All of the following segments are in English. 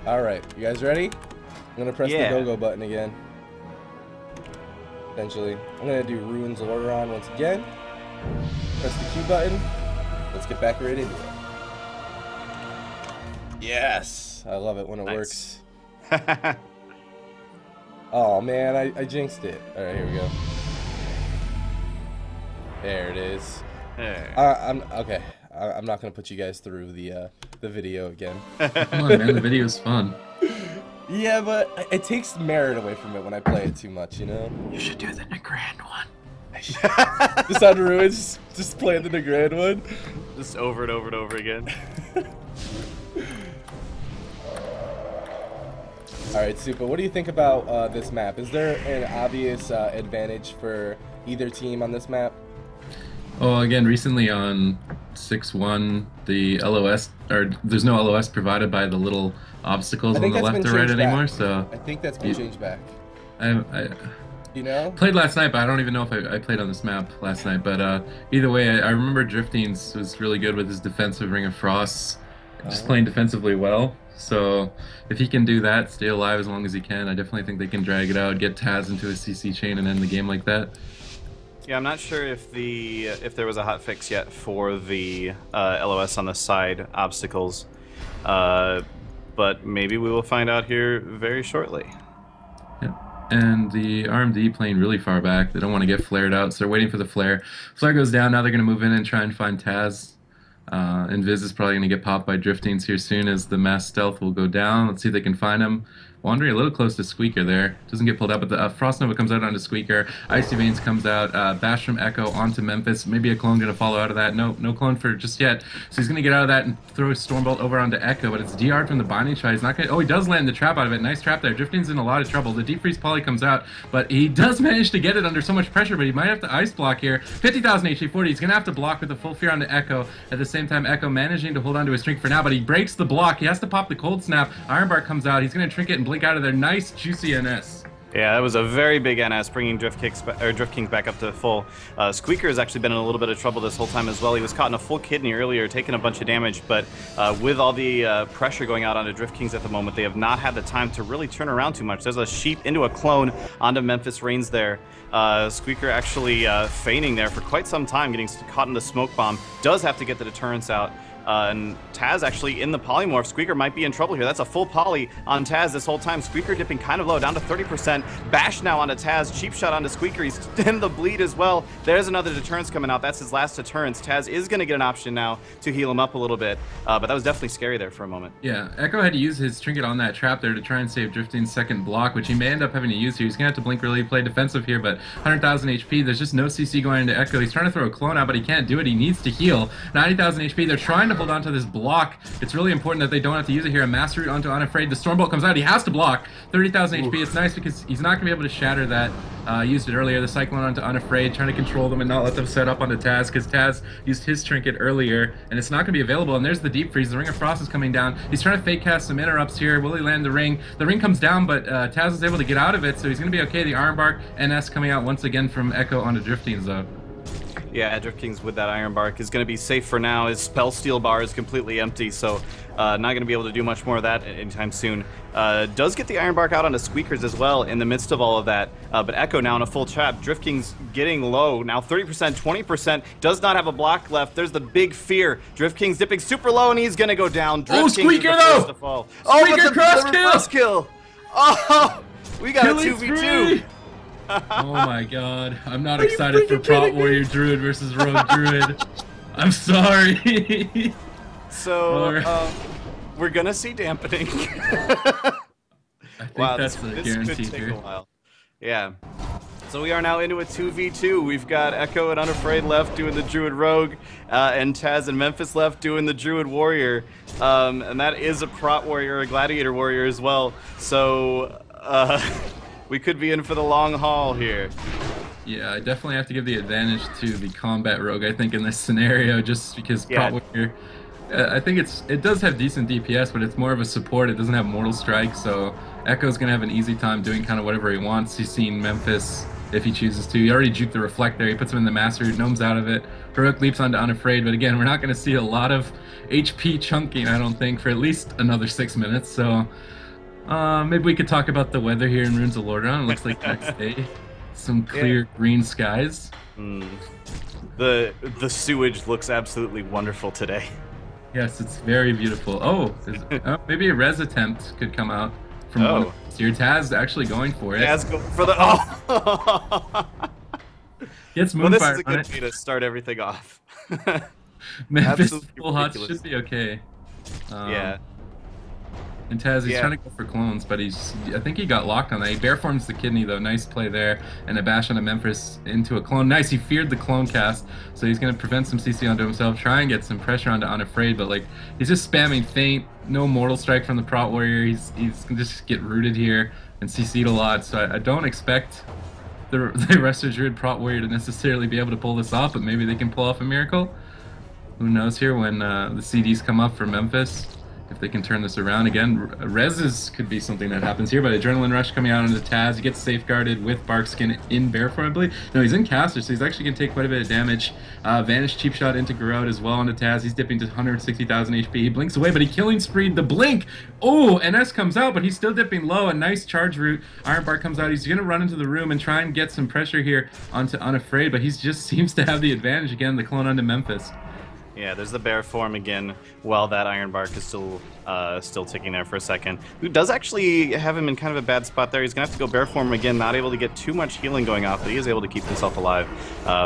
Alright, you guys ready? I'm gonna press the go-go button again. Essentially. I'm gonna do Ruins of Orderon once again. Press the Q button. Let's get back right into it. Yes! I love it when it works. Oh man, I jinxed it. Alright, here we go. There it is. Okay. I'm not gonna put you guys through the video again. Come on, man, the video's fun. Yeah, but it takes merit away from it when I play it too much, you know? You should do the Negrand one. Just on Ruins, just play the Negrand one? Just over and over and over again. Alright, Supa, what do you think about this map? Is there an obvious advantage for either team on this map? Oh, again, recently on 6.1, the LOS, or there's no LOS provided by the little obstacles on the left or right anymore, so... I think that's been changed back. You know? Played last night, but I don't even know if I played on this map last night, but either way, I remember Driftings was really good with his defensive Ring of Frost, just playing defensively well. So if he can do that, stay alive as long as he can, I definitely think they can drag it out, get Taz into a CC chain and end the game like that. Yeah, I'm not sure if there was a hot fix yet for the LOS on the side obstacles, but maybe we will find out here very shortly. Yeah. And the RMD playing really far back. They don't want to get flared out, so they're waiting for the flare. Flare goes down, now they're going to move in and try and find Taz. Invis is probably going to get popped by Driftings here soon as the mass stealth will go down. Let's see if they can find him. Wandering a little close to Squeaker there. Doesn't get pulled out, but the Frost Nova comes out onto Squeaker. Icy Veins comes out. Bash from Echo onto Memphis. Maybe a clone going to follow out of that. No clone for just yet. So he's going to get out of that and throw his Stormbolt over onto Echo, but it's DR'd from the binding shot. He's not going to... Oh, he does land the trap out of it. Nice trap there. Drifting's in a lot of trouble. The Deep Freeze Poly comes out, but he does manage to get it under so much pressure, but he might have to Ice Block here. 50,000 HP 40. He's going to have to block with the full fear onto Echo. At the same time, Echo managing to hold onto his Trinket for now, but he breaks the block. He has to pop the Cold Snap. Ironbark comes out. He's going to Trinket and blink out of there. Nice juicy NS. Yeah, that was a very big NS, bringing Drift Kings back up to full. Squeaker has actually been in a little bit of trouble this whole time as well. He was caught in a full kidney earlier, taking a bunch of damage, but with all the pressure going out onto Drift Kings at the moment, they have not had the time to really turn around too much. There's a sheep into a clone onto Memphis Reigns there. Squeaker actually feigning there for quite some time, getting caught in the smoke bomb. Does have to get the deterrence out. And Taz actually in the polymorph. Squeaker might be in trouble here. That's a full poly on Taz this whole time. Squeaker dipping kind of low, down to 30%. Bash now onto Taz. Cheap shot onto Squeaker. He's in the bleed as well. There's another deterrence coming out. That's his last deterrence. Taz is going to get an option now to heal him up a little bit. But that was definitely scary there for a moment. Yeah, Echo had to use his Trinket on that trap there to try and save Drifting's second block, which he may end up having to use here. He's going to have to blink really, play defensive here, but 100,000 HP. There's just no CC going into Echo. He's trying to throw a clone out, but he can't do it. He needs to heal. 90,000 HP. They're trying to hold on to this block. It's really important that they don't have to use it here. A Mass Root onto Unafraid. The Stormbolt comes out. He has to block. 30,000 HP. It's nice because he's not going to be able to shatter that. Used it earlier. The Cyclone onto Unafraid, trying to control them and not let them set up onto Taz because Taz used his Trinket earlier and it's not going to be available. And there's the Deep Freeze. The Ring of Frost is coming down. He's trying to fake cast some interrupts here. Will he land the ring? The ring comes down, but Taz is able to get out of it, so he's going to be okay. The Ironbark NS coming out once again from Echo onto Driftings though. Yeah, Drift Kings with that Ironbark is going to be safe for now. His Spell Steel bar is completely empty, so not going to be able to do much more of that anytime soon. Does get the Ironbark out onto Squeakers as well in the midst of all of that, but Echo now in a full trap. Drift Kings getting low, now 30%, 20%, does not have a block left. There's the big fear. Drift Kings dipping super low, and he's going to go down. Drift Kings Squeaker though! To fall. Squeaker cross kill! Oh, we got a 2v2! Oh my god, I'm not excited for Prot Warrior Druid versus Rogue Druid. I'm sorry. So, we're gonna see dampening. I think that's a guarantee could take here. a while. Yeah. So we are now into a 2v2. We've got Echo and Unafraid left doing the Druid Rogue, and Taz and Memphis left doing the Druid Warrior. And that is a Prot Warrior, a Gladiator Warrior as well. So, we could be in for the long haul here. Yeah, I definitely have to give the advantage to the combat rogue, I think, in this scenario, just because Prot Warrior I think it does have decent DPS, but it's more of a support. It doesn't have Mortal Strike, so Echo's gonna have an easy time doing kind of whatever he wants. He's seen Memphis if he chooses to. He already juked the Reflect there. He puts him in the Master Root, gnomes out of it. Heroic leaps onto Unafraid, but again, we're not gonna see a lot of HP chunking, I don't think, for at least another 6 minutes. So maybe we could talk about the weather here in Runes of Lordaeron. It looks like next day, some clear green skies. The sewage looks absolutely wonderful today. Yes, it's very beautiful. Oh, maybe a res attempt could come out from one of these here. Taz actually going for it. Taz going for the Gets Moonfire. Well, this is a good way to start everything off. Memphis full hot should be okay. Yeah. And Taz, he's trying to go for clones, but I think he got locked on that. He bear forms the kidney though. Nice play there, and a bash on a Memphis into a clone. Nice, he feared the clone cast, so he's gonna prevent some CC onto himself, try and get some pressure onto Unafraid, but like he's just spamming Feint. No Mortal Strike from the Prot Warrior. He's gonna just get rooted here and CC'd a lot. So I don't expect the Resto Druid Prot Warrior to necessarily be able to pull this off, but maybe they can pull off a miracle. Who knows here when the CDs come up for Memphis. If they can turn this around again. Reses could be something that happens here, but Adrenaline Rush coming out onto Taz. He gets safeguarded with Barkskin in bear form, I believe. No, he's in caster, so he's actually going to take quite a bit of damage. Vanish cheap shot into Garrote as well onto Taz. He's dipping to 160,000 HP. He blinks away, but he killing spreed the blink. Oh, NS comes out, but he's still dipping low. A nice charge route. Ironbark comes out. He's going to run into the room and try and get some pressure here onto Unafraid, but he just seems to have the advantage again, the clone onto Memphis. Yeah, there's the bear form again, while that Ironbark is still ticking there for a second. Who does actually have him in kind of a bad spot there. He's going to have to go bear form again, not able to get too much healing going off, but he is able to keep himself alive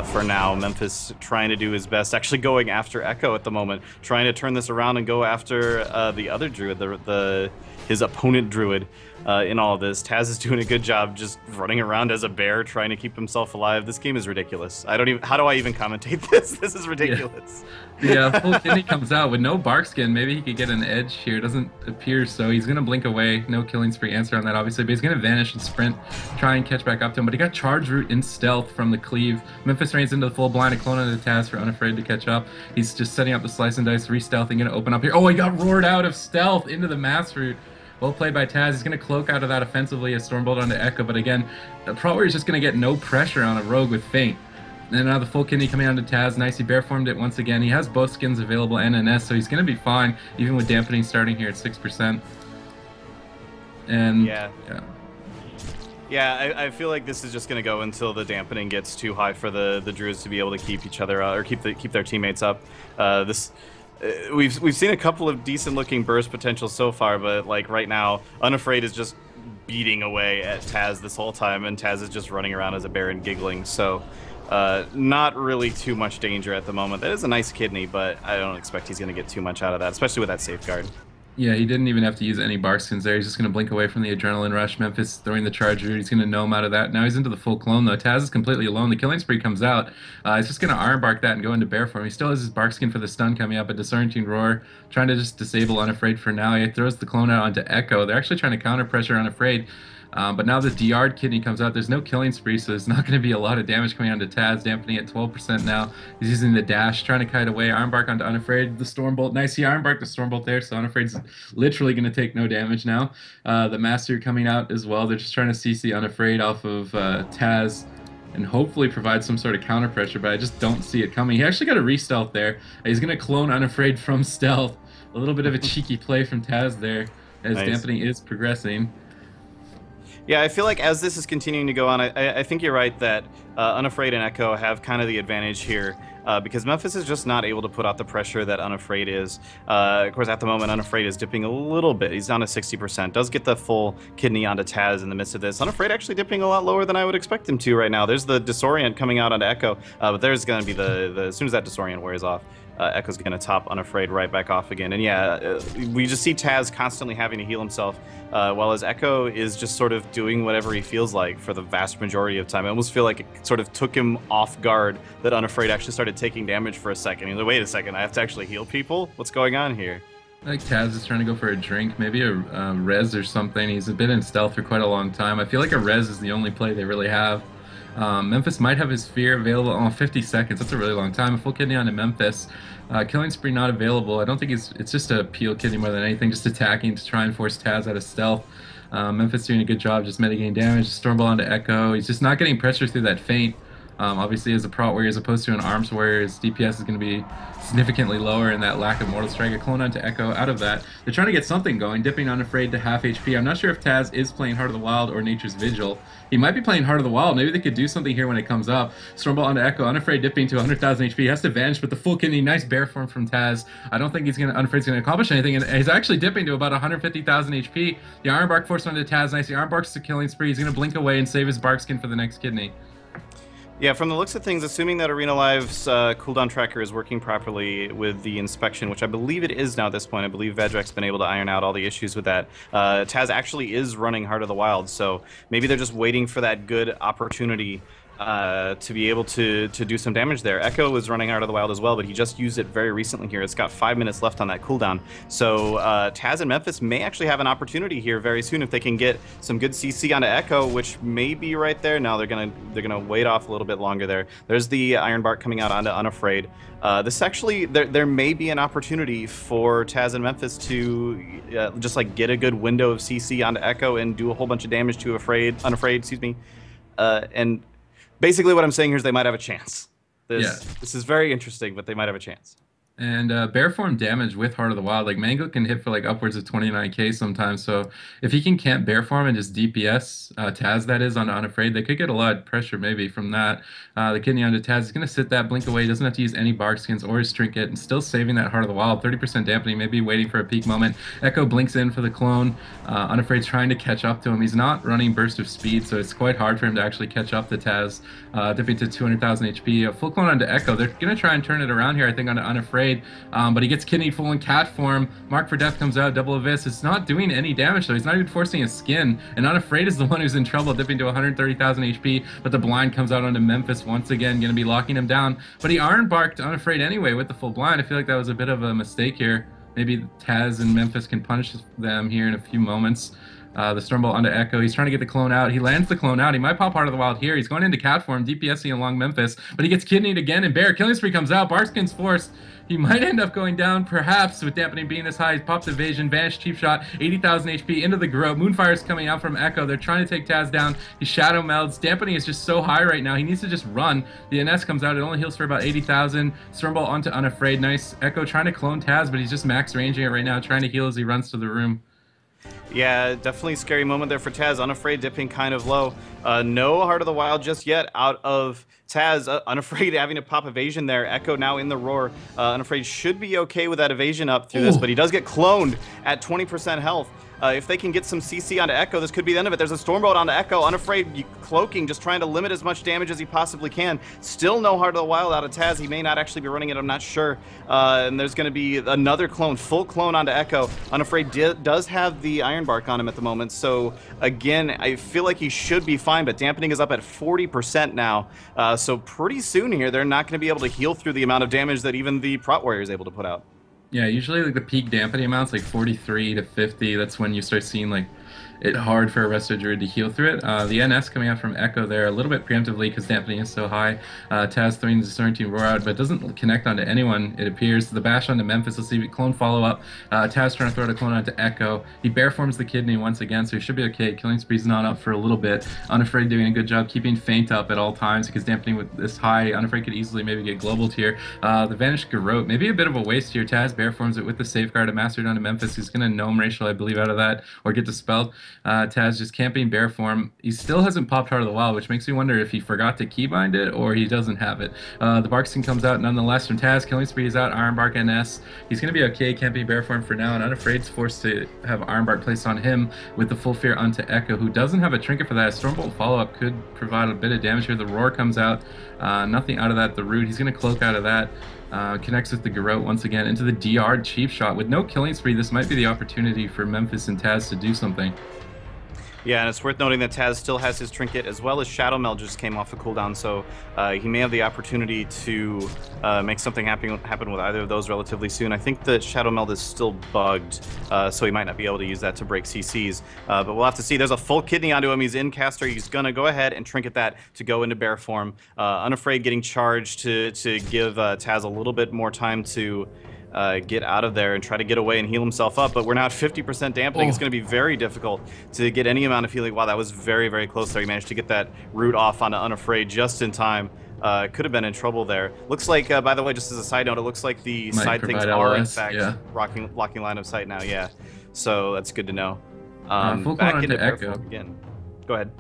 for now. Memphis trying to do his best, actually going after Echo at the moment, trying to turn this around and go after the other Druid, his opponent Druid. In all of this, Taz is doing a good job just running around as a bear, trying to keep himself alive. This game is ridiculous. How do I even commentate this? This is ridiculous. Yeah, full kidney comes out with no Barkskin. Maybe he could get an edge here. It doesn't appear so. He's going to blink away. No killing spree answer on that, obviously, but he's going to vanish and sprint, try and catch back up to him. But he got charge route in stealth from the cleave. Memphis reigns into the full blind, a clone of the Taz for Unafraid to catch up. He's just setting up the slice and dice, re-stealthing, going to open up here. Oh, he got roared out of stealth into the mass route. Well played by Taz. He's going to cloak out of that offensively, a Stormbolt onto Echo, but again, the Pro Warrior is just going to get no pressure on a Rogue with Feint. And now the full kidney coming onto Taz. Nice, he bear formed it once again. He has both skins available and NS, so he's going to be fine, even with dampening starting here at 6%. And yeah, I feel like this is just going to go until the dampening gets too high for the Druids to be able to keep each other or keep their teammates up. We've seen a couple of decent looking burst potentials so far, but like right now, Unafraid is just beating away at Taz this whole time, and Taz is just running around as a bear and giggling. So not really too much danger at the moment. That is a nice kidney, but I don't expect he's going to get too much out of that, especially with that safeguard. Yeah, he didn't even have to use any Barkskins there. He's just going to blink away from the Adrenaline Rush. Memphis throwing the charge route. He's going to gnome out of that. Now he's into the full clone, though. Taz is completely alone. The killing spree comes out. He's just going to Ironbark that and go into bear form. He still has his Barkskin for the stun coming up. A Disorienting Roar, trying to just disable Unafraid for now. He throws the clone out onto Echo. They're actually trying to counter pressure Unafraid. But now the DR'd kidney comes out. There's no killing spree, so there's not going to be a lot of damage coming onto Taz, dampening at 12% now. He's using the dash, trying to kite away. Ironbark onto Unafraid. The Stormbolt. Nice, he Ironbarked the Stormbolt there, so Unafraid's literally going to take no damage now. The Master coming out as well. They're just trying to CC Unafraid off of Taz and hopefully provide some sort of counter pressure, but I just don't see it coming. He actually got a re-stealth there. He's going to clone Unafraid from stealth. A little bit of a cheeky play from Taz there as dampening is progressing. Yeah, I feel like as this is continuing to go on, I think you're right that Unafraid and Echo have kind of the advantage here because Memphis is just not able to put out the pressure that Unafraid is. Of course, at the moment, Unafraid is dipping a little bit. He's down to 60%. Does get the full kidney onto Taz in the midst of this. Unafraid actually dipping a lot lower than I would expect him to right now. There's the Disorient coming out onto Echo, but there's going to be as soon as that Disorient wears off, Echo's going to top Unafraid right back off again. And yeah, we just see Taz constantly having to heal himself, while as Echo is just sort of doing whatever he feels like for the vast majority of time. I almost feel like it sort of took him off guard that Unafraid actually started taking damage for a second. He's like, wait a second, I have to actually heal people? What's going on here? I think Taz is trying to go for a drink, maybe a res or something. He's been in stealth for quite a long time. I feel like a res is the only play they really have. Memphis might have his Fear available on 50 seconds. That's a really long time. A full kidney onto Memphis. Killing Spree not available. I don't think it's just a peel kidney more than anything, just attacking to try and force Taz out of stealth. Memphis doing a good job just mitigating damage. Stormball onto Echo. He's just not getting pressure through that feint. Obviously, as a prot warrior as opposed to an arms warrior, his DPS is going to be significantly lower in that lack of Mortal Strike. A clone onto Echo out of that. They're trying to get something going, dipping Unafraid to half HP. I'm not sure if Taz is playing Heart of the Wild or Nature's Vigil. He might be playing Heart of the Wild. Maybe they could do something here when it comes up. Stormball onto Echo. Unafraid dipping to 100,000 HP. He has to vanish, but the full kidney, nice bear form from Taz. I don't think Unafraid's going to accomplish anything, and he's actually dipping to about 150,000 HP. The Iron Bark forced onto Taz. Nice. The Iron Bark's to Killing Spree. He's going to blink away and save his Bark Skin for the next kidney. Yeah, from the looks of things, assuming that Arena Live's cooldown tracker is working properly with the inspection, which I believe it is now at this point. I believe Vedrek's been able to iron out all the issues with that. Taz actually is running Heart of the Wild, so maybe they're just waiting for that good opportunity to be able to do some damage there. Echo is running Heart of the Wild as well, but he just used it very recently here. It's got 5 minutes left on that cooldown. So Taz and Memphis may actually have an opportunity here very soon if they can get some good CC onto Echo, which may be right there. Now they're gonna wait off a little bit longer there. There's the Iron Bark coming out onto Unafraid. This actually, there may be an opportunity for Taz and Memphis to just like get a good window of CC onto Echo and do a whole bunch of damage to Unafraid, excuse me, and basically, what I'm saying here is they might have a chance. This is very interesting, but they might have a chance. And bear form damage with Heart of the Wild, like Mango can hit for like upwards of 29k sometimes. So if he can camp bear form and just DPS Taz, that is, on Unafraid, they could get a lot of pressure maybe from that. The kidney onto Taz is going to sit that, blink away, doesn't have to use any Bark Skins or his Trinket, and still saving that Heart of the Wild. 30% dampening, maybe waiting for a peak moment. Echo blinks in for the clone. Unafraid's trying to catch up to him. He's not running Burst of Speed, so it's quite hard for him to actually catch up to Taz. Dipping to 200,000 HP. A full clone onto Echo. They're going to try and turn it around here, I think, onto Unafraid. But he gets kidneyed full in cat form. Mark for Death comes out, double Abyss. It's not doing any damage, though. He's not even forcing his skin. And Unafraid is the one who's in trouble, dipping to 130,000 HP. But the blind comes out onto Memphis once again, going to be locking him down. But he Iron Barked Unafraid anyway with the full blind. I feel like that was a bit of a mistake here. Maybe Taz and Memphis can punish them here in a few moments. The Stormball onto Echo. He's trying to get the clone out. He lands the clone out. He might pop Heart of the Wild here. He's going into cat form, DPSing along Memphis, but he gets kidneyed again, and Bear. Killing Spree comes out. Barskin's forced. He might end up going down, perhaps, with dampening being this high. He pops evasion, vanish, cheap shot, 80,000 HP into the Grove. Moonfire's coming out from Echo. They're trying to take Taz down. He shadow melds. Dampening is just so high right now. He needs to just run. The NS comes out. It only heals for about 80,000. Stormball onto Unafraid. Nice. Echo trying to clone Taz, but he's just max ranging it right now, trying to heal as he runs to the room. Yeah, definitely a scary moment there for Taz. Unafraid dipping kind of low. No Heart of the Wild just yet out of Taz. Unafraid having to pop evasion there. Echo now in the roar. Unafraid should be okay with that evasion up through this, but he does get cloned at 20% health. If they can get some CC onto Echo, this could be the end of it. There's a Stormbolt onto Echo. Unafraid cloaking, just trying to limit as much damage as he possibly can. Still no Heart of the Wild out of Taz. He may not actually be running it, I'm not sure. And there's going to be another clone, full clone onto Echo. Unafraid does have the Iron Bark on him at the moment. So again, I feel like he should be fine, but dampening is up at 40% now. So pretty soon here, they're not going to be able to heal through the amount of damage that even the Prot Warrior is able to put out. Yeah, usually like the peak dampening amounts, like 43 to 50. That's when you start seeing like it hard for a Resto Druid to heal through it. The NS coming out from Echo there a little bit preemptively because dampening is so high. Taz throwing the Discerning Roar out, but it doesn't connect onto anyone, it appears. The bash onto Memphis. Let's see, clone follow-up. Taz trying to throw the clone onto Echo. He bear forms the kidney once again, so he should be okay. Killing Spree's not up for a little bit. Unafraid doing a good job keeping feint up at all times because dampening with this high, Unafraid could easily maybe get globaled here. The Vanished Garrote, maybe a bit of a waste here. Taz bear forms it with the Safeguard of Mastered onto Memphis. He's going to Gnome Racial, I believe, out of that, or get dispelled. Taz just camping bear form. He still hasn't popped Heart of the Wild, which makes me wonder if he forgot to keybind it or he doesn't have it. The Barkskin comes out nonetheless from Taz. Killing Spree is out. Iron Bark NS. He's going to be okay camping bear form for now, and Unafraid's forced to have Iron Bark placed on him with the full fear onto Echo, who doesn't have a trinket for that. A Stormbolt follow-up could provide a bit of damage here. The Roar comes out. Nothing out of that. The Root, he's going to cloak out of that. Connects with the Garrote once again into the DR cheap shot. With no Killing Spree, this might be the opportunity for Memphis and Taz to do something. Yeah, and it's worth noting that Taz still has his trinket, as well as Shadow Meld just came off a cooldown, so he may have the opportunity to make something happen with either of those relatively soon. I think that Shadow Meld is still bugged, so he might not be able to use that to break CCs, but we'll have to see. There's a full kidney onto him. He's in caster. He's going to go ahead and trinket that to go into bear form. Unafraid getting charged to give Taz a little bit more time to get out of there and try to get away and heal himself up, but we're now at 50% dampening. It's going to be very difficult to get any amount of healing. Wow, that was very, very close there. He managed to get that root off onto Unafraid just in time. Could have been in trouble there. Looks like, by the way, just as a side note, it looks like the Might side things provide are, in LOS, fact, yeah. blocking line of sight now, yeah. So that's good to know. Full Back clone into onto bear Echo. form again. Go ahead.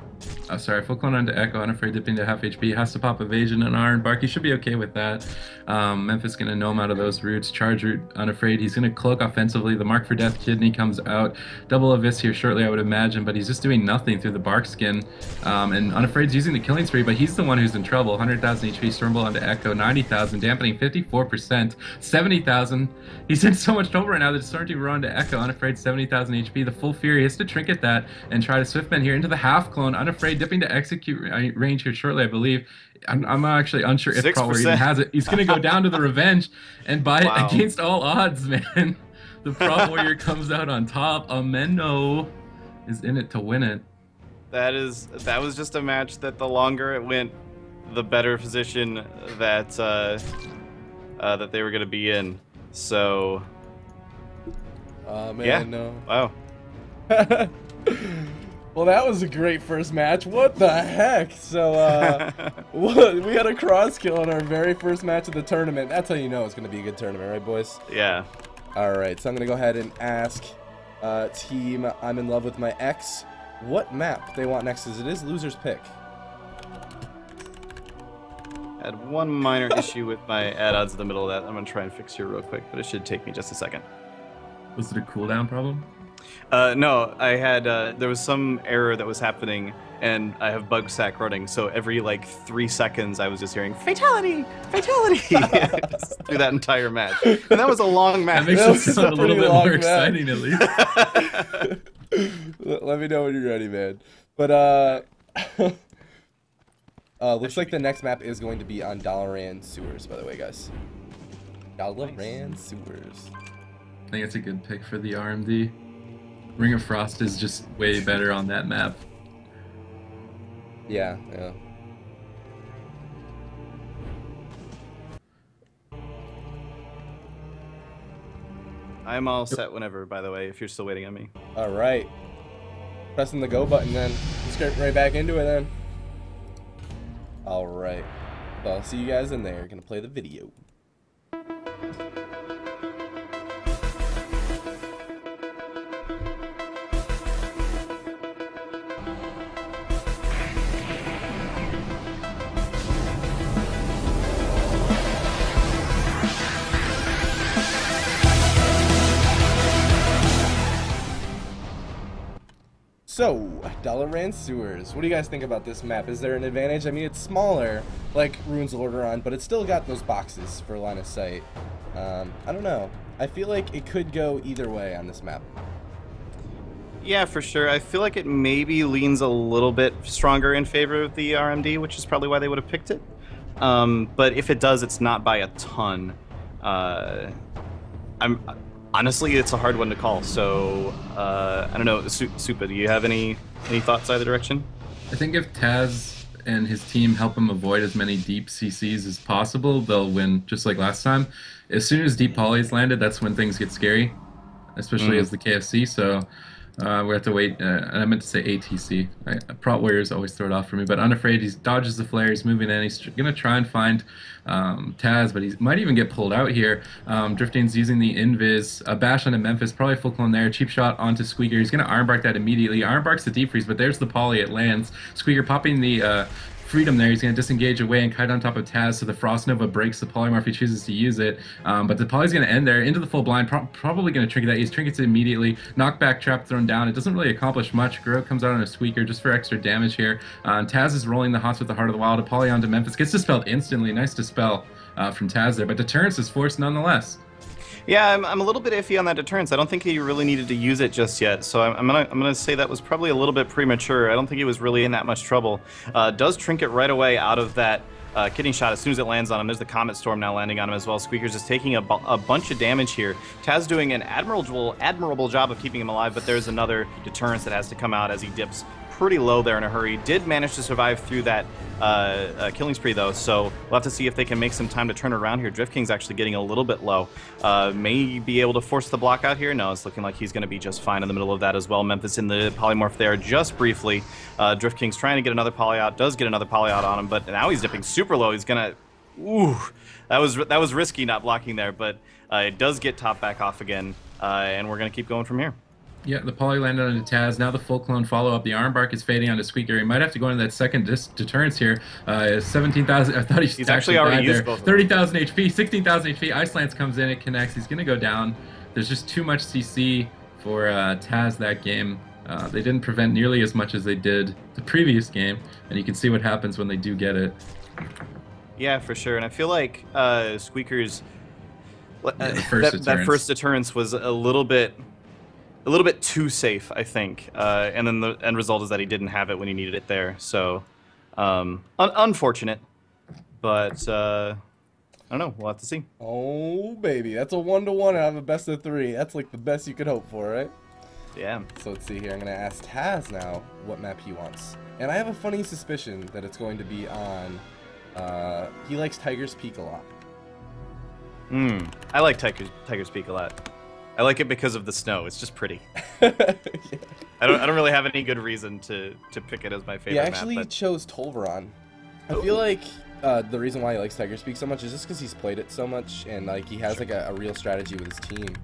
Oh, sorry, full clone onto Echo, Unafraid dipping to half HP, has to pop evasion and Iron Bark. He should be okay with that. Memphis gonna gnome out of those roots. Charge root, Unafraid. He's gonna cloak offensively. The Mark for Death kidney comes out. Double Abyss here shortly, I would imagine, but he's just doing nothing through the Bark skin. And Unafraid's using the killing spree, but he's the one who's in trouble. 100,000 HP, Stormbolt onto Echo, 90,000, dampening 54%, 70,000. He's in so much trouble right now that Storm Team run to Echo. Unafraid 70,000 HP. The full Fury has to trinket that and try to Swiftbend here into the half clone. Unafraid dipping to execute range here shortly, I believe. I'm actually unsure if Prot even has it. He's going to go down to the Revenge and buy it against all odds, man. The Prot Warrior comes out on top. Ameno is in it to win it. That was just a match that the longer it went, the better position that that they were going to be in. So, Man, yeah. no. Wow. Well, that was a great first match. What the heck? So, we had a cross kill in our very first match of the tournament. That's how you know it's going to be a good tournament, right, boys? Yeah. All right, so I'm going to go ahead and ask Team I'm in Love with My Ex what map they want next, as it is loser's pick. Had one minor issue with my add odds in the middle of that. I'm going to try and fix here real quick, but it should take me just a second. Was it a cooldown problem? No, I had, there was some error that was happening, and I have bug sack running, so every, like, 3 seconds I was just hearing, fatality! Fatality! Just through that entire match. And that was a long match. That makes it sound a little bit more exciting, at least. Let me know when you're ready, man. But, looks like the next map is going to be on Dalaran Sewers, by the way, guys. Dalaran Sewers. I think it's a good pick for the RMD. Ring of Frost is just way better on that map. Yeah, yeah. I'm all set whenever, by the way, if you're still waiting on me. All right. Pressing the go button then. Let's get right back into it then. All right. So I'll see you guys in there. Gonna play the video. So, Dalaran Sewers. What do you guys think about this map? Is there an advantage? I mean, it's smaller, like Runes of Lordaeron, but it's still got those boxes for line of sight. I don't know. I feel like it could go either way on this map. Yeah, for sure. I feel like it maybe leans a little bit stronger in favor of the RMD, which is probably why they would have picked it. But if it does, it's not by a ton. Honestly, it's a hard one to call, so I don't know. Supa, do you have any thoughts either direction? I think if Taz and his team help him avoid as many deep CCs as possible, they'll win just like last time. As soon as deep polys landed, that's when things get scary, especially as the KFC, so we have to wait. I meant to say ATC. Prot Warriors always throw it off for me, but Unafraid, he dodges the flare, he's moving in, he's going to try and find Taz, but he might even get pulled out here. Drifting's using the Invis, a bash onto Memphis, probably full clone there, cheap shot onto Squeaker, he's going to Iron Bark that immediately. Iron Bark's the deep freeze, but there's the poly, it lands. Squeaker popping the freedom there, he's going to disengage away and kite on top of Taz, so the Frost Nova breaks the polymorph if he chooses to use it, but the poly's going to end there, into the full blind, probably going to trinket that, he's trinkets it immediately, knockback trap thrown down, it doesn't really accomplish much. Gro comes out on a Squeaker just for extra damage here, Taz is rolling the hots with the Heart of the Wild, a poly onto Memphis, gets dispelled instantly, nice dispel from Taz there, but deterrence is forced nonetheless. Yeah, I'm a little bit iffy on that deterrence. I don't think he really needed to use it just yet, so I'm gonna say that was probably a little bit premature. I don't think he was really in that much trouble. Does Trinket right away out of that kidney shot as soon as it lands on him. There's the Comet Storm now landing on him as well. Squeaker's just taking a bunch of damage here. Taz doing an admirable job of keeping him alive, but there's another deterrence that has to come out as he dips pretty low there in a hurry. Did manage to survive through that killing spree though, so we'll have to see if they can make some time to turn around here. Drift King's actually getting a little bit low. May be able to force the block out here. No, it's looking like he's going to be just fine in the middle of that as well. Memphis in the polymorph there just briefly. Drift King's trying to get another poly out, does get another poly out on him, but now he's dipping super low. He's gonna, ooh, that was risky not blocking there, but it does get top back off again, and we're gonna keep going from here. Yeah, the poly landed on Taz. Now the full clone follow-up. The Armbark is fading onto Squeaker. He might have to go into that second deterrence here. 17,000. I thought he's actually already used both. 30,000 HP, 16,000 HP. Ice Lance comes in. It connects. He's going to go down. There's just too much CC for Taz that game. They didn't prevent nearly as much as they did the previous game, and you can see what happens when they do get it. Yeah, for sure. And I feel like Squeaker's that first deterrence was a little bit too safe, I think, and then the end result is that he didn't have it when he needed it there. So, unfortunate, but I don't know. We'll have to see. Oh baby, that's a 1-to-1 out of a best of 3. That's like the best you could hope for, right? Yeah. So let's see here. I'm gonna ask Taz now what map he wants, and I have a funny suspicion that it's going to be on. He likes Tiger's Peak a lot. I like Tiger's Peak a lot. I like it because of the snow. It's just pretty. Yeah. I don't really have any good reason to pick it as my favorite He map. actually But chose Tolveron. I feel like the reason why he likes Tiger's Peak so much is just because he's played it so much, and like he has like a real strategy with his team,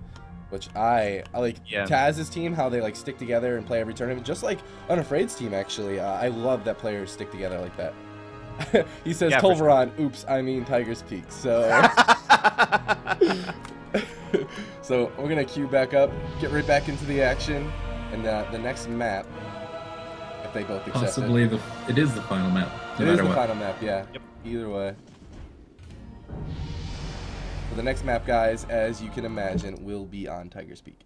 which I like. Yeah. Taz's team, how they like stick together and play every tournament, just like Unafraid's team actually. I love that players stick together like that. He says Yeah, for Tolveron. Sure. Oops, I mean Tiger's Peak. So. So we're gonna queue back up, get right back into the action, and the next map, if they both accept Possibly it. it is the final map. No It is matter the what. final map, yeah. Yep. Either way. So the next map, guys, as you can imagine, will be on Tiger's Peak.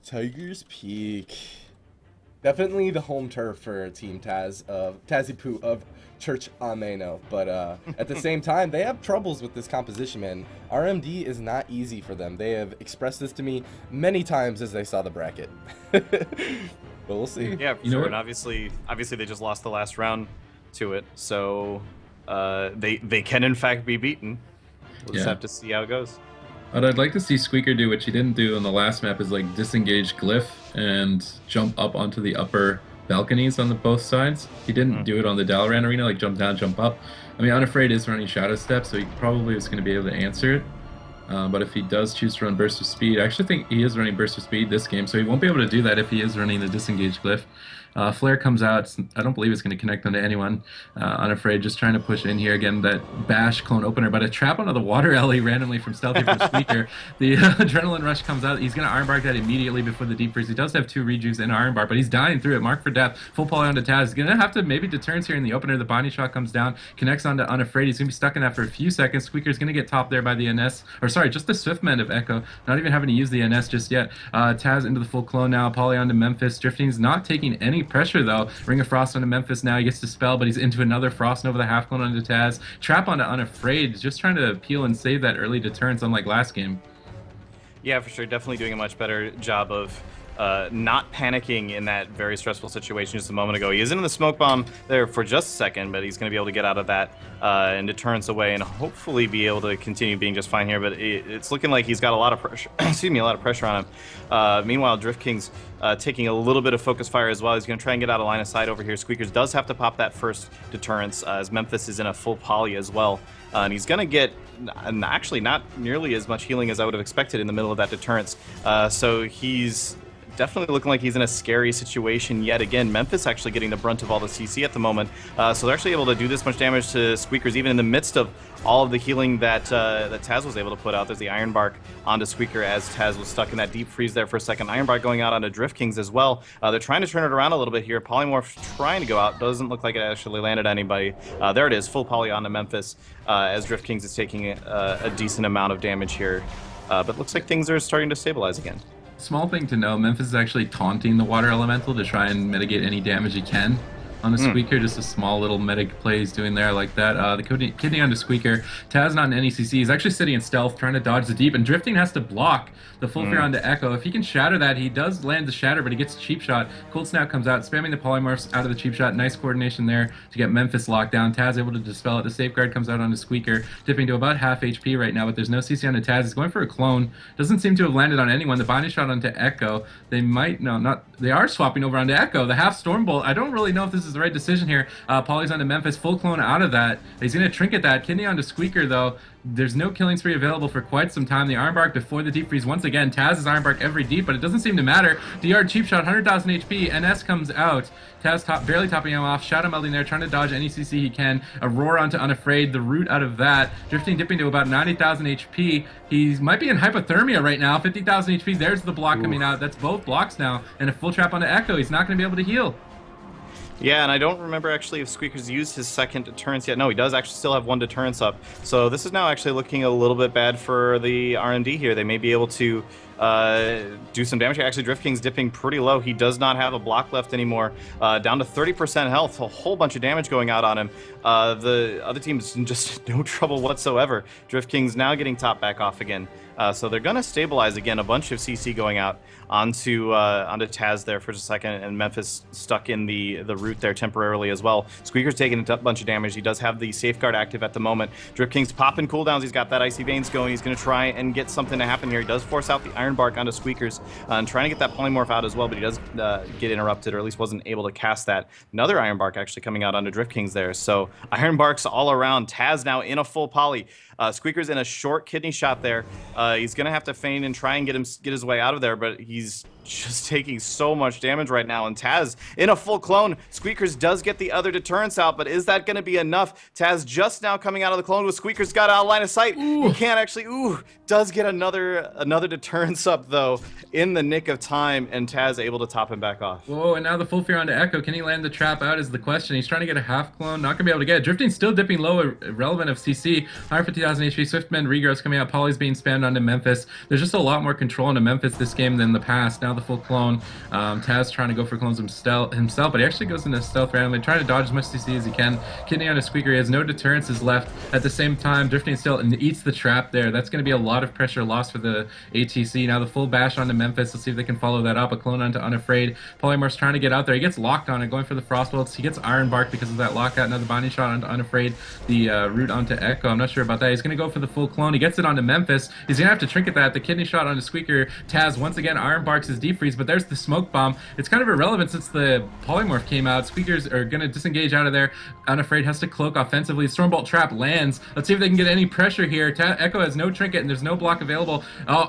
Tiger's Peak. Definitely the home turf for Team Tazzypoo of Church Ameno. But at the same time, they have troubles with this composition, man. RMD is not easy for them. They have expressed this to me many times as they saw the bracket. But we'll see. Yeah, for sure. And obviously they just lost the last round to it, so they can in fact be beaten. We'll just have to see how it goes. What I'd like to see Squeaker do, which he didn't do in the last map, is like disengage Glyph and jump up onto the upper balconies on the both sides. He didn't do it on the Dalaran arena, like jump down, jump up. I mean, Unafraid is running Shadow Step, so he probably is going to be able to answer it. But if he does choose to run Burst of Speed, I actually think he is running Burst of Speed this game, so he won't be able to do that if he is running the disengage Glyph. Flare comes out. I don't believe it's going to connect onto anyone. Unafraid just trying to push in here. Again, that bash clone opener, but a trap onto the water alley randomly from Stealthy from Squeaker. The Adrenaline Rush comes out. He's going to Ironbark that immediately before the Deep Freeze. He does have 2 rejuves in Ironbark, but he's dying through it. Mark for death. Full poly onto Taz. He's going to have to maybe deterrence here in the opener. The Body Shot comes down, connects onto Unafraid. He's going to be stuck in that for a few seconds. Squeaker's going to get topped there by the NS. Or sorry, just the Swiftmend of Echo. Not even having to use the NS just yet. Taz into the full clone now. Poly onto Memphis. Drifting's not taking any pressure though. Ring of Frost onto Memphis now. He gets to spell, but he's into another Frost over the half clone onto Taz. Trap onto Unafraid, just trying to peel and save that early deterrence, unlike last game. Yeah, for sure. Definitely doing a much better job of not panicking in that very stressful situation just a moment ago. He is in the smoke bomb there for just a second, but he's going to be able to get out of that and deterrence away and hopefully be able to continue being just fine here. But it's looking like he's got a lot of pressure. Excuse me, a lot of pressure on him. Meanwhile, Drift King's taking a little bit of focus fire as well. He's going to try and get out of line of sight over here. Squeakers does have to pop that first deterrence as Memphis is in a full poly as well. And he's going to get actually not nearly as much healing as I would have expected in the middle of that deterrence. So he's definitely looking like he's in a scary situation yet again. Memphis actually getting the brunt of all the CC at the moment, so they're actually able to do this much damage to Squeakers even in the midst of all of the healing that that Taz was able to put out. There's the Iron Bark onto Squeaker as Taz was stuck in that deep freeze there for a second. Iron Bark going out onto Drift Kings as well. They're trying to turn it around a little bit here. Polymorph trying to go out. Doesn't look like it actually landed anybody. There it is, full poly onto Memphis as Drift Kings is taking a decent amount of damage here. But looks like things are starting to stabilize again. Small thing to know, Memphis is actually taunting the Water Elemental to try and mitigate any damage he can on the Squeaker. Just a small little meta play he's doing there like that. The kidney onto Squeaker. Taz not in any CC. He's actually sitting in stealth, trying to dodge the deep, and Drifting has to block the full fear onto Echo. If he can shatter that, he does land the shatter, but he gets a cheap shot. Cold Snap comes out, spamming the polymorphs out of the cheap shot. Nice coordination there to get Memphis locked down. Taz able to dispel it. The safeguard comes out onto Squeaker, dipping to about half HP right now, but there's no CC onto Taz. He's going for a clone. Doesn't seem to have landed on anyone. The binding shot onto Echo. They might, no, not, they are swapping over onto Echo. The half Stormbolt. I don't really know if this is the right decision here. Poly's onto Memphis, full clone out of that. He's going to trinket that. Kidney onto Squeaker, though. There's no killing spree available for quite some time. The Iron Bark before the deep freeze. Once again, Taz is Iron Bark every deep, but it doesn't seem to matter. DR cheap shot, 100,000 HP. NS comes out. Taz barely topping him off. Shadow melding there, trying to dodge any CC he can. A roar onto Unafraid. The root out of that. Drifting, dipping to about 90,000 HP. He might be in hypothermia right now. 50,000 HP. There's the block coming out. That's both blocks now. And a full trap onto Echo. He's not going to be able to heal. Yeah, and I don't remember actually if Squeaker's used his second deterrence yet. No, he does actually still have one deterrence up. So this is now actually looking a little bit bad for the RMD here. They may be able to do some damage here. Actually, Drift King's dipping pretty low. He does not have a block left anymore. Down to 30% health. A whole bunch of damage going out on him. The other team's in just no trouble whatsoever. Drift King's now getting top back off again. So they're going to stabilize again. A bunch of CC going out onto Taz there for just a second, and Memphis stuck in the root there temporarily as well. Squeaker's taking a bunch of damage. He does have the safeguard active at the moment. Drift King's popping cooldowns. He's got that Icy Veins going. He's going to try and get something to happen here. He does force out the Iron Bark onto Squeakers and trying to get that polymorph out as well, but he does get interrupted, or at least wasn't able to cast that. Another Iron Bark actually coming out onto Drift Kings there. So Iron Barks all around. Taz now in a full poly. Squeaker's in a short kidney shot there. He's going to have to feign and try and get his way out of there, but he's just taking so much damage right now. And Taz in a full clone. Squeakers does get the other deterrence out, but is that going to be enough? Taz just now coming out of the clone with Squeakers got out of line of sight. He can't actually, does get another deterrence up though in the nick of time, and Taz able to top him back off. Whoa, and now the full fear onto Echo. Can he land the trap out is the question. He's trying to get a half clone, not gonna be able to get it. Drifting still dipping low, irrelevant of CC. 150,000 HP, Swiftman, Regrowth coming out, Poly's being spammed onto Memphis. There's just a lot more control into Memphis this game than the past. Now the full clone. Taz trying to go for clones himself, but he actually goes into stealth randomly, trying to dodge as much CC as he can. Kidney on a Squeaker, he has no deterrences left. At the same time, Drifting still and eats the trap there. That's going to be a lot of pressure lost for the ATC. Now the full bash onto Memphis. Let's see if they can follow that up. A clone onto Unafraid. Polymorph's trying to get out there. He gets locked on it, going for the Frost Bolts. He gets Iron Bark because of that lockout. Another binding shot onto Unafraid. The root onto Echo. I'm not sure about that. He's going to go for the full clone. He gets it onto Memphis. He's going to have to trinket that. The kidney shot onto Squeaker. Taz once again Iron Barks his deep freeze, but there's the smoke bomb. It's kind of irrelevant since the polymorph came out. Squeakers are going to disengage out of there. Unafraid has to cloak offensively. Stormbolt trap lands. Let's see if they can get any pressure here. Echo has no trinket and there's no block available.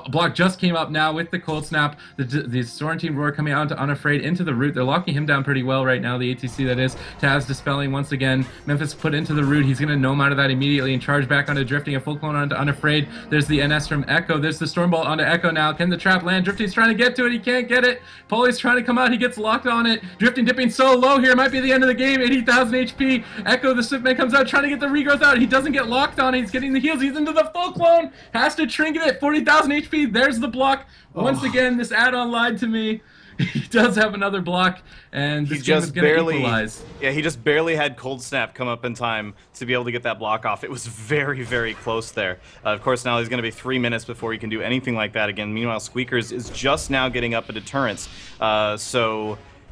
Block just came up now with the cold snap. The Sorrentine roar coming out to Unafraid into the root. They're locking him down pretty well right now, the ATC that is. Taz dispelling once again. Memphis put into the root. He's going to gnome out of that immediately and charge back onto Drifting. A full clone onto Unafraid. There's the NS from Echo. There's the Stormbolt onto Echo now. Can the trap land? Drifting's trying to get to it. He can't get it. Poly's trying to come out. He gets locked on it. Drifting dipping so low here. Might be the end of the game. 80,000 HP. Echo the Swiftman comes out trying to get the regrowth out. He doesn't get locked on it. He's getting the heals. He's into the full clone. Has to trinket it. 40,000 HP. There's the block. Once again, this add-on lied to me. He does have another block, and this game is going to equalize. Yeah, he just barely had Cold Snap come up in time to be able to get that block off. It was very, very close there. Of course, now he's going to be 3 minutes before he can do anything like that again. Meanwhile, Squeakers is just now getting up a deterrence.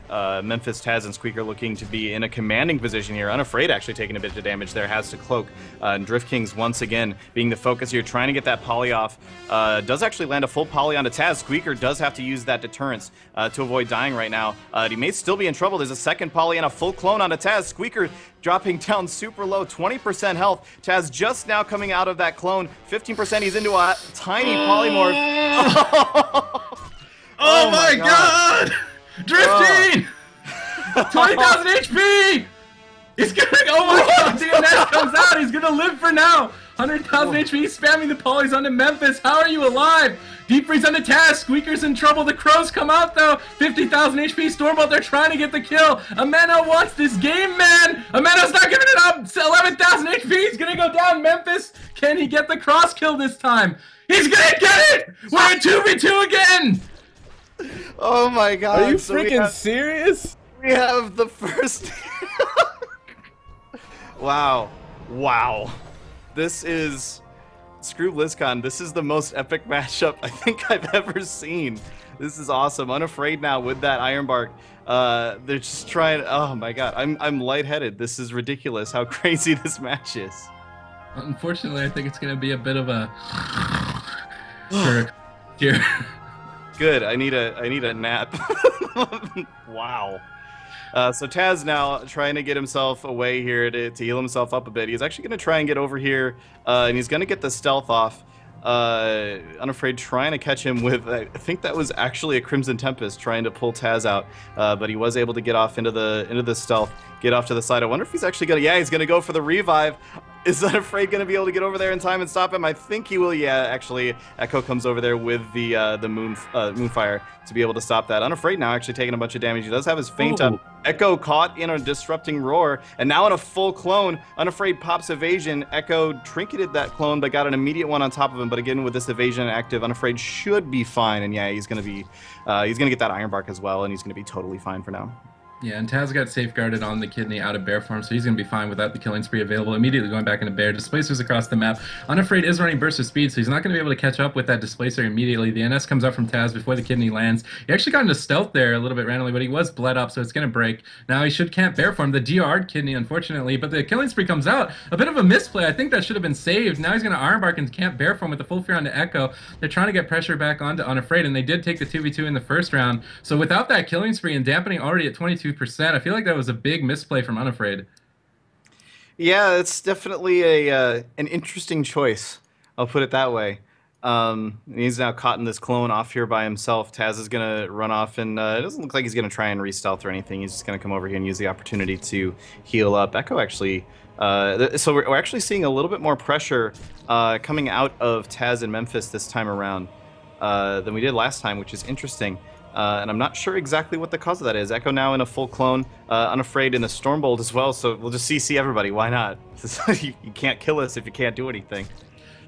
Memphis, Taz, and Squeaker looking to be in a commanding position here. Unafraid actually taking a bit of damage there, has to cloak. And Drift Kings once again being the focus here, trying to get that poly off. Does actually land a full poly onto Taz. Squeaker does have to use that deterrence to avoid dying right now. He may still be in trouble. There's a second poly and a full clone onto Taz. Squeaker dropping down super low, 20% health. Taz just now coming out of that clone. 15%, he's into a tiny polymorph. Oh my god! Drifting! 20,000 HP! He's gonna, oh my god, DNS comes out, he's gonna live for now! 100,000 HP, spamming the polys onto Memphis, how are you alive? Deep freeze onto Taz, Squeaker's in trouble, the crows come out though, 50,000 HP, Stormbolt, they're trying to get the kill, Ameno wants this game, man! Ameno's not giving it up, 11,000 HP, he's gonna go down, Memphis, can he get the cross kill this time? He's gonna get it! We're in 2v2 again! Oh my god. Are you freaking serious? We have the first... Wow. Wow. This is... Screw BlizzCon. This is the most epic matchup I think I've ever seen. This is awesome. Unafraid now with that Ironbark. They're just trying... Oh my god. I'm lightheaded. This is ridiculous how crazy this match is. Unfortunately, I think it's going to be a bit of a... here. Good. I need a nap. Wow. So Taz now trying to get himself away here to heal himself up a bit. He's actually going to try and get over here, and he's going to get the stealth off. Unafraid trying to catch him with, I think that was actually a Crimson Tempest trying to pull Taz out, but he was able to get off into the stealth, get off to the side. I wonder if he's actually going to, yeah, he's going to go for the revive. Is Unafraid going to be able to get over there in time and stop him? I think he will. Yeah, actually, Echo comes over there with the Moonfire to be able to stop that. Unafraid now actually taking a bunch of damage. He does have his feint up. Echo caught in a disrupting roar, and now in a full clone. Unafraid pops evasion. Echo trinketed that clone, but got an immediate one on top of him. But again, with this evasion active, Unafraid should be fine. And yeah, he's gonna get that Ironbark as well, and he's gonna be totally fine for now. Yeah, and Taz got safeguarded on the kidney out of bear form, so he's going to be fine without the killing spree available. Immediately going back into bear. Displacers across the map. Unafraid is running burst of speed, so he's not going to be able to catch up with that displacer immediately. The NS comes up from Taz before the kidney lands. He actually got into stealth there a little bit randomly, but he was bled up, so it's going to break. Now he should camp bear form. The DR'd kidney, unfortunately, but the killing spree comes out. A bit of a misplay. I think that should have been saved. Now he's going to Ironbark and camp bear form with the full fear onto Echo. They're trying to get pressure back onto Unafraid, and they did take the 2v2 in the first round. So without that killing spree and dampening already at 22%, I feel like that was a big misplay from Unafraid. Yeah, it's definitely an interesting choice. I'll put it that way. He's now caught in this clone off here by himself. Taz is going to run off, and it doesn't look like he's going to try and re-stealth or anything. He's just going to come over here and use the opportunity to heal up. Echo actually... so we're actually seeing a little bit more pressure coming out of Taz and Memphis this time around than we did last time, which is interesting. And I'm not sure exactly what the cause of that is. Echo now in a full clone, Unafraid in a Stormbolt as well, so we'll just CC everybody. Why not? You can't kill us if you can't do anything.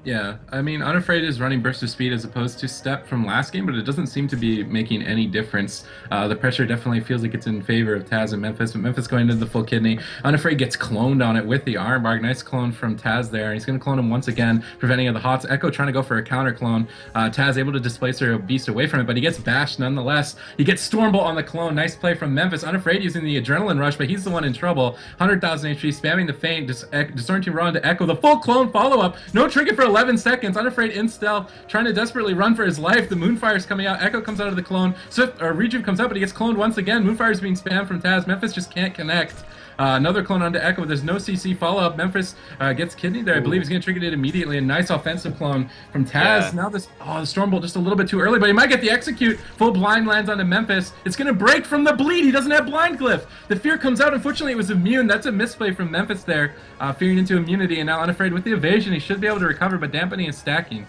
Yeah, I mean, Unafraid is running burst of speed as opposed to step from last game, but it doesn't seem to be making any difference. The pressure definitely feels like it's in favor of Taz and Memphis, but Memphis going into the full kidney. Unafraid gets cloned on it with the Ironbark. Nice clone from Taz there, and he's going to clone him once again, preventing the hots. Echo trying to go for a counter clone. Taz able to displace her beast away from it, but he gets bashed nonetheless. He gets Stormbolt on the clone. Nice play from Memphis. Unafraid using the adrenaline rush, but he's the one in trouble. 100,000 HP, spamming the feint, disorienting raw into Echo. The full clone follow-up. No trinket for 11 seconds. Unafraid in stealth, trying to desperately run for his life. The Moonfire's coming out. Echo comes out of the clone. Rejuve comes out, but he gets cloned once again. Moonfire's being spammed from Taz. Memphis just can't connect. Another clone onto Echo, but there's no CC follow-up. Memphis gets kidney there. I believe he's going to trigger it immediately. A nice offensive clone from Taz. Yeah. Now the Stormbolt just a little bit too early, but he might get the execute. Full blind lands onto Memphis. It's going to break from the bleed. He doesn't have blind glyph. The fear comes out. Unfortunately, it was immune. That's a misplay from Memphis there, fearing into immunity. And now Unafraid with the evasion. He should be able to recover, but dampening is stacking.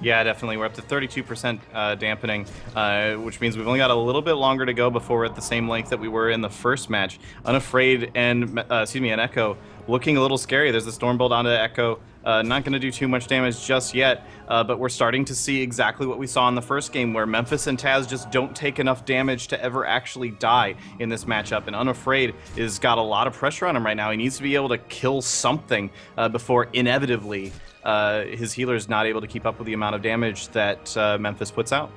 Yeah, definitely. We're up to 32% dampening, which means we've only got a little bit longer to go before we're at the same length that we were in the first match. Unafraid and Echo looking a little scary. There's the Stormbolt onto Echo. Not going to do too much damage just yet, but we're starting to see exactly what we saw in the first game, where Memphis and Taz just don't take enough damage to ever actually die in this matchup. And Unafraid has got a lot of pressure on him right now. He needs to be able to kill something before inevitably his healer's not able to keep up with the amount of damage that Memphis puts out.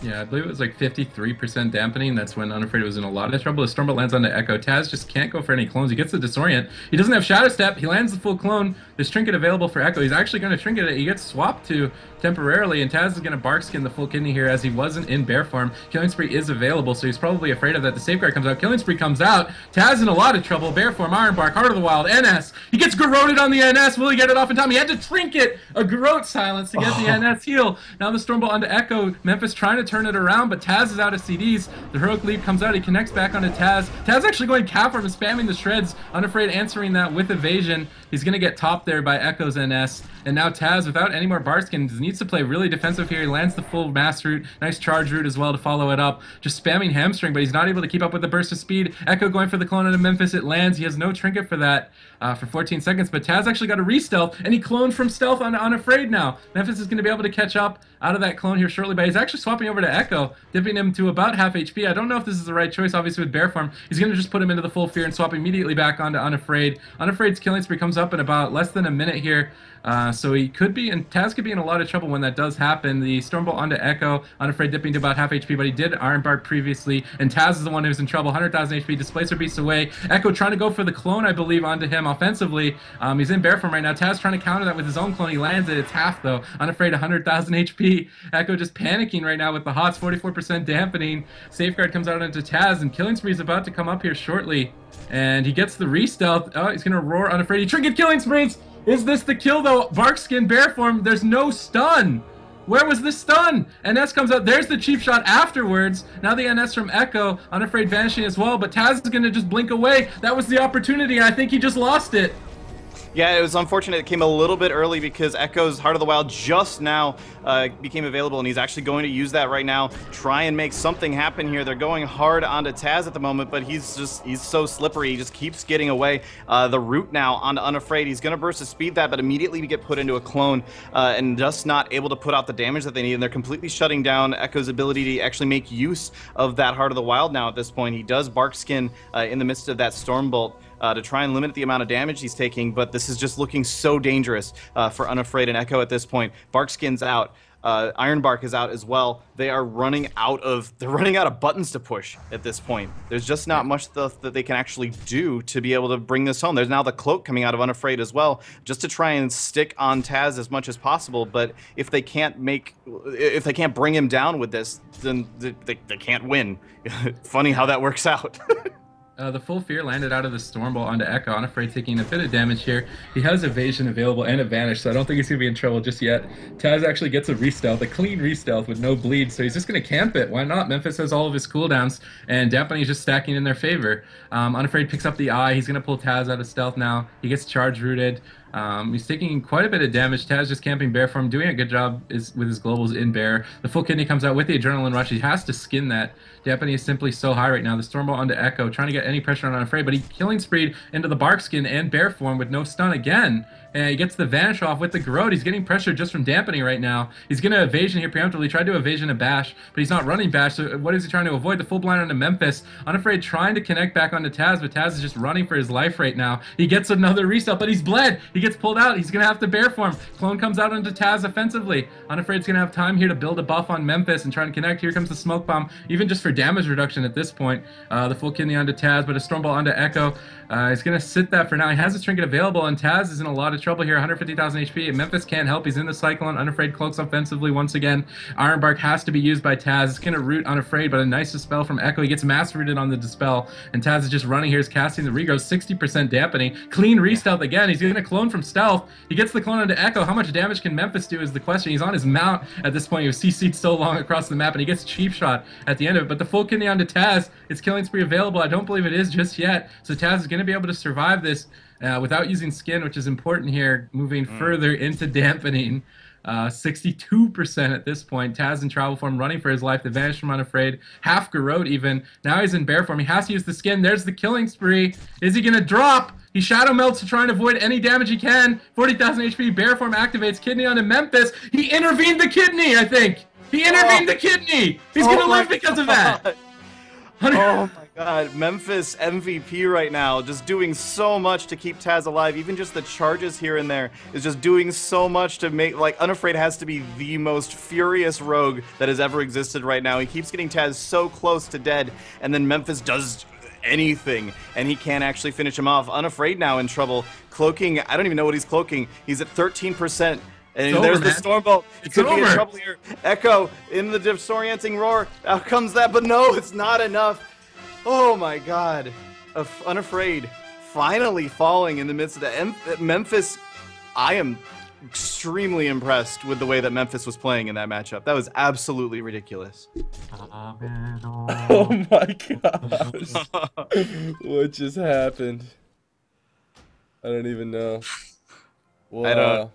Yeah, I believe it was like 53% dampening. That's when Unafraid was in a lot of trouble. The Stormbolt lands onto Echo. Taz just can't go for any clones. He gets the Disorient. He doesn't have Shadow Step. He lands the full clone. There's Trinket available for Echo. He's actually going to Trinket it. He gets swapped to temporarily, and Taz is going to bark skin the full kidney here as he wasn't in bear form. Killing Spree is available, so he's probably afraid of that. The safeguard comes out. Killing Spree comes out. Taz in a lot of trouble. Bear form, Iron Bark, Heart of the Wild, NS. He gets garroted on the NS. Will he get it off in time? He had to trinket a garrote silence to get the NS heal. Now the Stormbolt onto Echo. Memphis trying to turn it around, but Taz is out of CDs. The Heroic Leap comes out. He connects back onto Taz. Taz actually going cap form and spamming the shreds. Unafraid answering that with evasion. He's going to get topped there by Echo's NS. And now Taz, without any more Barskins, needs to play really defensive here. He lands the full mass route. Nice charge route as well to follow it up. Just spamming hamstring, but he's not able to keep up with the burst of speed. Echo going for the clone into Memphis. It lands. He has no trinket for that for 14 seconds, but Taz actually got a re-stealth, and he cloned from stealth on Unafraid now. Memphis is going to be able to catch up out of that clone here shortly, but he's actually swapping over to Echo, dipping him to about half HP. I don't know if this is the right choice, obviously, with bear form. He's going to just put him into the full fear and swap immediately back onto Unafraid. Unafraid's killing spree comes up in about less than a minute here. So he could be, and Taz could be in a lot of trouble when that does happen. The Stormbolt onto Echo, Unafraid dipping to about half HP, but he did Iron Bark previously, and Taz is the one who's in trouble. 100,000 HP, Displacer Beast away. Echo trying to go for the clone, I believe, onto him offensively. He's in bear form right now. Taz trying to counter that with his own clone. He lands it. It's half, though. Unafraid 100,000 HP. Echo just panicking right now with the HOTS, 44% dampening. Safeguard comes out into Taz, and Killing Spree is about to come up here shortly. And he gets the re-stealth. Oh, he's going to roar Unafraid. He triggered Killing Sprees! Is this the kill, though? Barkskin bear form, there's no stun. Where was the stun? NS comes out. There's the cheap shot afterwards. Now the NS from Echo. Unafraid vanishing as well, but Taz is going to just blink away. That was the opportunity, and I think he just lost it. Yeah, it was unfortunate it came a little bit early because Echo's Heart of the Wild just now became available, and he's actually going to use that right now, try and make something happen here. They're going hard onto Taz at the moment, but he's so slippery. He just keeps getting away. The route now onto Unafraid. He's going to burst to speed that, but immediately we get put into a clone and just not able to put out the damage that they need, and they're completely shutting down Echo's ability to actually make use of that Heart of the Wild now at this point. He does Barkskin in the midst of that Stormbolt. To try and limit the amount of damage he's taking, but this is just looking so dangerous for Unafraid and Echo at this point. Barkskin's out. Iron Bark is out as well. They are running out of buttons to push at this point. There's just not much stuff that they can actually do to be able to bring this home. There's now the cloak coming out of Unafraid as well, just to try and stick on Taz as much as possible. But if they can't bring him down with this, then they can't win. Funny how that works out. The full fear landed out of the Stormbolt onto Echo. Unafraid taking a bit of damage here. He has evasion available and advantage, so I don't think he's going to be in trouble just yet. Taz actually gets a re-stealth, a clean re-stealth with no bleed, so he's just going to camp it. Why not? Memphis has all of his cooldowns, and dampening is just stacking in their favor. Unafraid picks up the eye. He's going to pull Taz out of stealth now. He gets charge rooted. He's taking quite a bit of damage. Taz just camping bear form, doing a good job with his globals in bear. The full kidney comes out with the adrenaline rush. He has to skin that. Dampening is simply so high right now. The Stormbolt onto Echo, trying to get any pressure on Unafraid, but he killing spreed into the bark skin and bear form with no stun again. And he gets the vanish off with the Garrote. He's getting pressure just from dampening right now. He's going to evasion here preemptively. Tried to evasion a bash, but he's not running bash. So what is he trying to avoid? The full blind onto Memphis. Unafraid trying to connect back onto Taz, but Taz is just running for his life right now. He gets another reset, but he's bled. He gets pulled out. He's going to have to bear form. Clone comes out onto Taz offensively. Unafraid's going to have time here to build a buff on Memphis and try and connect. Here comes the smoke bomb, even just for damage reduction at this point. The full kidney onto Taz, but a Stormbolt onto Echo. He's going to sit that for now. He has his trinket available, and Taz is in a lot of trouble here. 150,000 HP, and Memphis can't help. He's in the Cyclone. Unafraid cloaks offensively once again. Iron Bark has to be used by Taz. It's going to root Unafraid, but a nice dispel from Echo. He gets mass rooted on the dispel, and Taz is just running here. He's casting the regrowth, 60% dampening. Clean re-stealth again. He's going to clone from stealth. He gets the clone onto Echo. How much damage can Memphis do is the question. He's on his mount at this point. He was CC'd so long across the map, and he gets cheap shot at the end of it. But the full kidney onto Taz. It's killing spree available. I don't believe it is just yet. So Taz is going to be able to survive this without using skin, which is important here, moving further into dampening. 62% at this point. Taz in travel form, running for his life. The vanish from Unafraid. Half Garrote even. Now he's in bear form. He has to use the skin. There's the killing spree. Is he going to drop? He shadow melts to try and avoid any damage he can. 40,000 HP. Bear form activates. Kidney onto Memphis. He intervened the kidney, I think. He intervened the kidney. He's going to live because of that. Oh my god, Memphis MVP right now, just doing so much to keep Taz alive. Even just the charges here and there is just doing so much to make, like, Unafraid has to be the most furious rogue that has ever existed right now. He keeps getting Taz so close to dead, and then Memphis does anything, and he can't actually finish him off. Unafraid now in trouble. Cloaking, I don't even know what he's cloaking. He's at 13%. And It's there's over, the man. Stormbolt. He It's could be in over. trouble here. Echo in the disorienting roar. Out comes that, but no, it's not enough. Oh my god. Unafraid. Finally falling in the midst of the Memphis. I am extremely impressed with the way that Memphis was playing in that matchup. That was absolutely ridiculous. Ameno. Oh my gosh. What just happened? I don't even know. Wow. I don't.